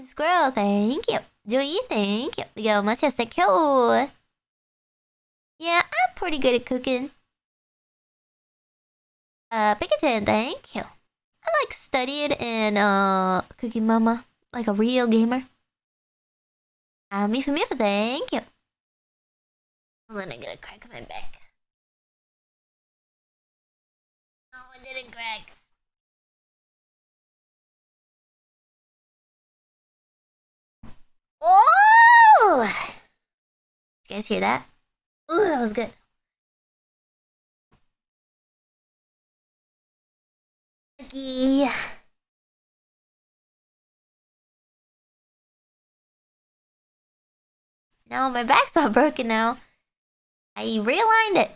Squirrel, thank you. Joey, thank you. We got much thank you. Yeah, I'm pretty good at cooking. Pinkerton, thank you. I like studied in Cookie Mama, like a real gamer. Mifa Mifa, thank you. Then I'm gonna crack my back. Oh, I didn't crack. Oh! You guys hear that? Ooh, that was good. Okay. No, my back's not broken now. I realigned it.